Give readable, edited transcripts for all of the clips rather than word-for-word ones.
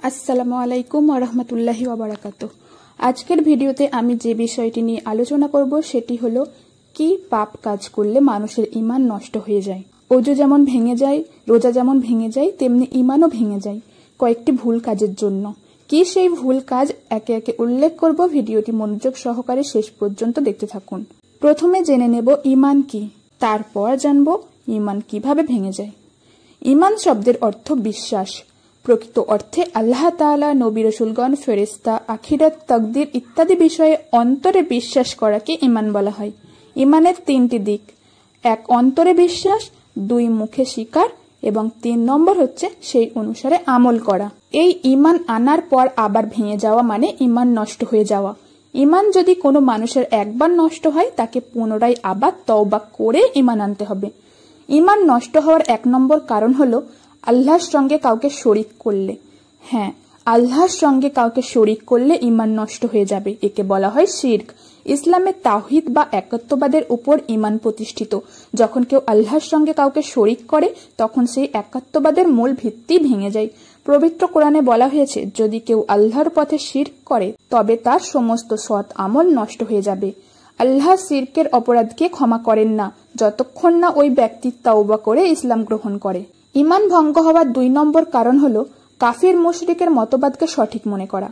আসসালামু আলাইকুম ওয়া রাহমাতুল্লাহি ওয়া বারাকাতুহু। আজকের ভিডিওতে আমি যে বিষয়টি নিয়ে আলোচনা করব সেটি হলো কি পাপ কাজ করলে মানুষের ঈমান নষ্ট হয়ে যায়। ওযু যেমন ভেঙে যায়, রোজা যেমন ভেঙে যায়, তেমনি ঈমানও ভেঙে যায় কয়েকটি ভুল কাজের জন্য। কি সেই ভুল কাজ একে একে উল্লেখ করব, ভিডিওটি মনোযোগ সহকারে শেষ পর্যন্ত দেখতে থাকুন। প্রথমে জেনে নেব ঈমান কি, তারপর জানব ঈমান কিভাবে ভেঙে যায়। ঈমান শব্দের অর্থ বিশ্বাস। প্রকৃত অর্থে আল্লাহ তাআলা, নবী রাসূলগণ, ফেরেশতা, আখিরাত, তাকদীর ইত্যাদি বিষয়ে অন্তরে বিশ্বাস করাকে ঈমান বলা হয়। ঈমানের তিনটি দিক: এক অন্তরে বিশ্বাস, দুই মুখে স্বীকার এবং 3 নম্বর হচ্ছে সেই অনুসারে আমল করা। এই ঈমান আনার পর আবার ভেঙে যাওয়া মানে ঈমান নষ্ট হয়ে যাওয়া। ঈমান যদি কোনো মানুষের একবার নষ্ট হয় তাকে পুনরায় আবার তওবা করে ঈমান আনতে হবে। ঈমান নষ্ট হওয়ার 1 নম্বর কারণ হলো আল্লাহর সঙ্গে কাউকে শরীক করলে। হ্যাঁ, আল্লাহর সঙ্গে কাউকে শরীক করলে ঈমান নষ্ট হয়ে যাবে। একে বলা হয় শিরক। ইসলামে তাওহীদ বা একত্ববাদের উপর ঈমান প্রতিষ্ঠিত। যখন কেউ আল্লাহর সঙ্গে কাউকে শরীক করে তখন সেই একত্ববাদের মূল ভিত্তি ভেঙে যায়। পবিত্র কোরআনে বলা হয়েছে, যদি কেউ আল্লাহর পথে শিরক করে তবে তার সমস্ত সৎ আমল নষ্ট হয়ে যাবে। আল্লাহ শিরকের অপরাধকে ক্ষমা করেন না যতক্ষণ না ওই ব্যক্তি তাওবা করে ইসলাম গ্রহণ করে। ঈমান ভঙ্গ হওয়ার 2 নম্বর কারণ হলো কাফির মুশরিকের মতবাদকে সঠিক মনে করা।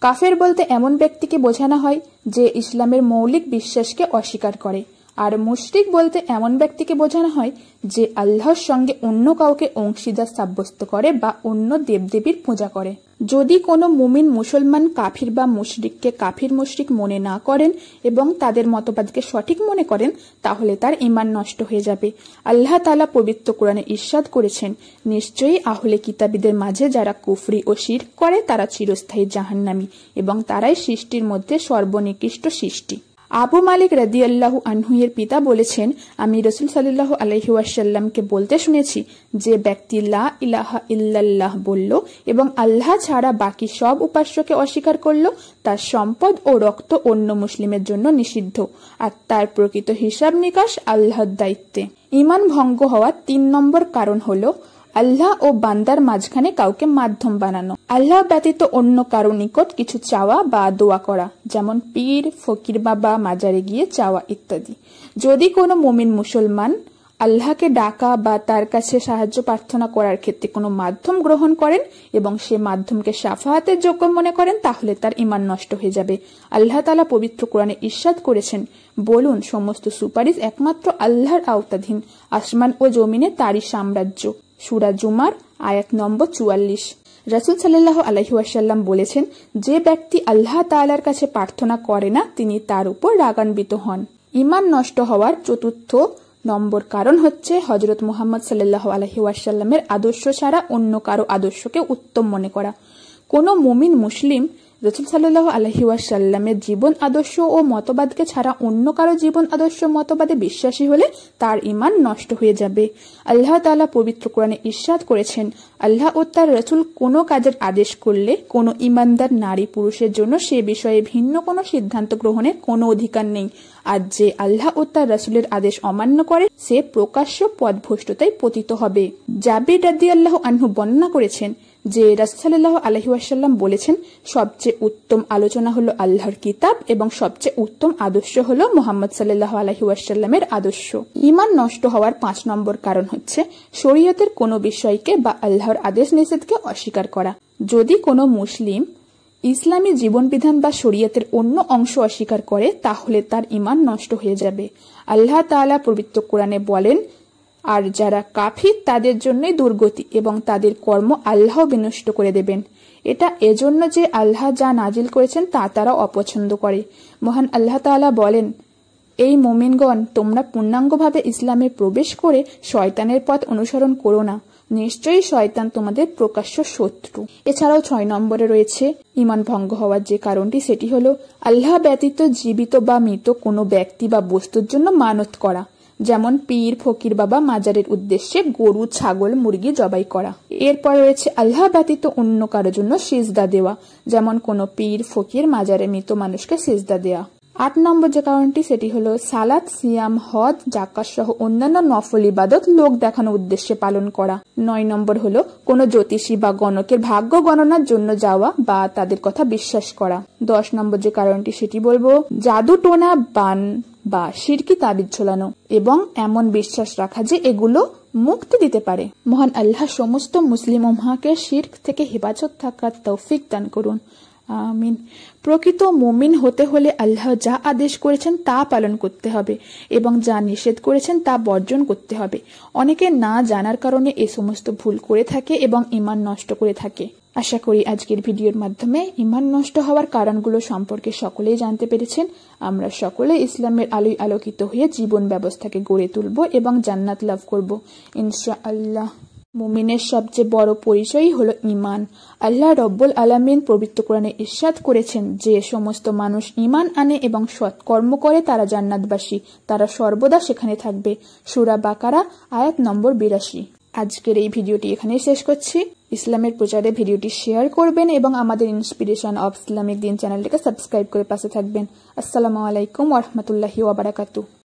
কাফের বলতে এমন ব্যক্তিকে বোঝানো হয় যে ইসলামের মৌলিক বিশ্বাসকে অস্বীকার করে, আর মুশরিক বলতে এমন ব্যক্তিকে বোঝানো হয় যে আল্লাহর সঙ্গে অন্য কাউকে অংশীদার সাব্যস্ত করে বা অন্য দেবদেবীর পূজা করে। যদি কোনো মুমিন মুসলমান কাফির বা মুশরিককে কাফির মুশরিক মনে না করেন এবং তাদের মতবাদকে সঠিক মনে করেন তাহলে তার ঈমান নষ্ট হয়ে যাবে। আল্লাহ তাআলা পবিত্র কোরআনে ইরশাদ করেছেন, নিশ্চয়ই আহলে কিতাবীদের মাঝে যারা কুফরি ও শিরক করে তারা চিরস্থায়ী জাহান্নামী এবং তারাই সৃষ্টির মধ্যে সর্বনিকৃষ্ট সৃষ্টি। আবু মালিক রাদিয়াল্লাহু আনহু এর পিতা বলেছেন, আমি রাসূল সাল্লাল্লাহু আলাইহি ওয়াসাল্লামকে বলতে শুনেছি, যে ব্যক্তি লা ইলাহা ইল্লাল্লাহ বলল এবং আল্লাহ ছাড়া বাকি সব উপাস্যকে অস্বীকার করল, তার সম্পদ ও রক্ত অন্য মুসলিমের জন্য নিষিদ্ধ, আর তার প্রকৃত হিসাব নিকাশ আল্লাহর দায়িত্বে। ঈমান ভঙ্গ হওয়ার 3 নম্বর কারণ হলো আল্লাহ ও বান্দার মাঝখানে কাউকে মাধ্যম বানানো। আল্লাহ ব্যতীত অন্য কারো নিকট কিছু চাওয়া বা দোয়া করা, যেমন পীর, ফকির বাবা, মাজারে গিয়ে চাওয়া ইত্যাদি। যদি কোনো মুমিন মুসলমান আল্লাহকে ডাকা বা তার কাছে সাহায্য প্রার্থনা করার ক্ষেত্রে কোনো মাধ্যম গ্রহণ করেন এবং সে মাধ্যমকে শাফাআতের যোগ্য মনে করেন তাহলে তার ঈমান নষ্ট হয়ে যাবে। আল্লাহ তাআলা পবিত্র কোরআনে ইরশাদ করেছেন, বলুন সমস্ত সুপারিশ একমাত্র আল্লাহর আওতাধীন, আসমান ও জমিনে তারই সাম্রাজ্য। সূরা জুমার আয়াত নম্বর 44। রাসূল সাল্লাল্লাহু আলাইহি ওয়াসাল্লাম বলেছেন, যে ব্যক্তি আল্লাহ তাআলার কাছে প্রার্থনা করে না তিনি তার উপর রাগান্বিত হন। ঈমান নষ্ট হওয়ার 4 নম্বর কারণ হচ্ছে হযরত মুহাম্মদ সাল্লাল্লাহু আলাইহি ওয়াসাল্লামের আদর্শ ছাড়া অন্য কারো আদর্শকে উত্তম মনে করা। কোনো মুমিন মুসলিম রাসূল সাল্লাল্লাহু আলাইহি ওয়াসাল্লামের জীবন আদর্শ ও মতবাদকে ছাড়া অন্য কারো জীবন আদর্শ মতবাদে বিশ্বাসী হলে তার ঈমান নষ্ট হয়ে যাবে। আল্লাহ তাআলা পবিত্র কোরআনে ইরশাদ করেছেন, আল্লাহ ও তার রাসূল কোনো কাজের আদেশ করলে কোনো ঈমানদার নারী পুরুষের জন্য সে বিষয়ে ভিন্ন কোনো সিদ্ধান্ত গ্রহণের কোনো অধিকার নেই, আর যে আল্লাহ ও তার রাসূলের আদেশ অমান্য করে সে প্রকাশ্য পথভ্রষ্টতায় পতিত হবে। জাবির রাদিয়াল্লাহু আনহু বর্ণনা করেছেন যে রাসূল সাল্লাল্লাহু আলাইহি ওয়াসাল্লাম বলেছেন, সবচেয়ে উত্তম আলোচনা হলো আল্লাহর কিতাব এবং সবচেয়ে উত্তম আদর্শ হলো মুহাম্মদ সাল্লাল্লাহু আলাইহি ওয়াসাল্লামের আদর্শ। ঈমান নষ্ট হওয়ার 5 নম্বর কারণ হচ্ছে শরীয়তের কোনো বিষয়কে বা আল্লাহর আদেশ নিষেধকে অস্বীকার করা। যদি কোনো মুসলিম ইসলামী জীবনবিধান বা শরীয়তের অন্য অংশ অস্বীকার করে তাহলে তার ঈমান নষ্ট হয়ে যাবে। আল্লাহ তাআলা পবিত্র কোরআনে বলেন, আর যারা কাফির তাদের জন্যই দুর্গতি এবং তাদের কর্ম আল্লাহ বিনষ্ট করে দেবেন। এটা এজন্য যে আল্লাহ যা নাজিল করেছেন তা তারা অপছন্দ করে। মহান আল্লাহ তাআলা বলেন, এই মুমিনগণ, তোমরা পূর্ণাঙ্গভাবে ইসলামে প্রবেশ করে শয়তানের পথ অনুসরণ করো না, নিশ্চয়ই শয়তান তোমাদের প্রকাশ্য শত্রু। এছাড়াও 6 নম্বরে রয়েছে ঈমান ভঙ্গ হওয়ার যে কারণটি, সেটি হলো আল্লাহ ব্যতীত জীবিত বা মৃত কোনো ব্যক্তি বা বস্তুর জন্য মানত করা, যেমন পীর, ফকির বাবা, মাজারের উদ্দেশ্যে গরু, ছাগল, মুরগি জবাই করা। এরপর রয়েছে আল্লাহ ব্যতীত অন্য কারোর জন্য সিজদা দেওয়া, যেমন কোনো পীর, ফকির, মাজারে মৃত মানুষকে সিজদা দেওয়া। 8 নম্বর যে কারণটি সেটি হলো সালাত, সিয়াম, হজ, জাকাত সহ অন্যান্য নফল ইবাদত লোক দেখানোর উদ্দেশ্যে পালন করা। 9 নম্বর হলো কোনো জ্যোতিষী বা গণকের ভাগ্য গণনার জন্য যাওয়া বা তাদের কথা বিশ্বাস করা। 10 নম্বর যে কারণটি সেটি বলবো জাদু টোনা, বান বা শিরকি তাবিজ ঝোলানো এবং এমন বিশ্বাস রাখা যে এগুলো মুক্তি দিতে পারে। মহান আল্লাহ সমস্ত মুসলিম উম্মাহকে শিরক থেকে হেফাজত থাকার তৌফিক দান করুন, আমিন। প্রকৃত মুমিন হতে হলে আল্লাহ যা আদেশ করেছেন তা পালন করতে হবে এবং যা নিষেধ করেছেন তা বর্জন করতে হবে। অনেকে না জানার কারণে এ সমস্ত ভুল করে থাকে এবং ঈমান নষ্ট করে থাকে। আশা করি আজকের ভিডিওর মাধ্যমে ঈমান নষ্ট হওয়ার কারণগুলো সম্পর্কে সকলেই জানতে পেরেছেন। আমরা সকলে ইসলামের আলোয় আলোকিত হয়ে জীবন ব্যবস্থাকে গড়ে তুলব এবং জান্নাত লাভ করব ইনশাআল্লাহ। মুমিনের সবচেয়ে বড় পরিচয়ই হলো ঈমান। আল্লাহ রব্বুল আলামিন পবিত্র কোরআনে ইরশাদ করেছেন যে সমস্ত মানুষ ঈমান আনে এবং সৎ কর্ম করে তারা জান্নাতবাসী, তারা সর্বদা সেখানে থাকবে। সূরা বাকারা আয়াত নম্বর 82। আজকের এই ভিডিওটি এখানেই শেষ করছি। ইসলামের প্রচারে ভিডিওটি শেয়ার করবেন এবং আমাদের ইন্সপিরেশন অফ ইসলামিক দিন চ্যানেলটিকে সাবস্ক্রাইব করে পাশে থাকবেন। আসসালামু আলাইকুম ওয়া রাহমাতুল্লাহি ওয়া বারাকাতুহু।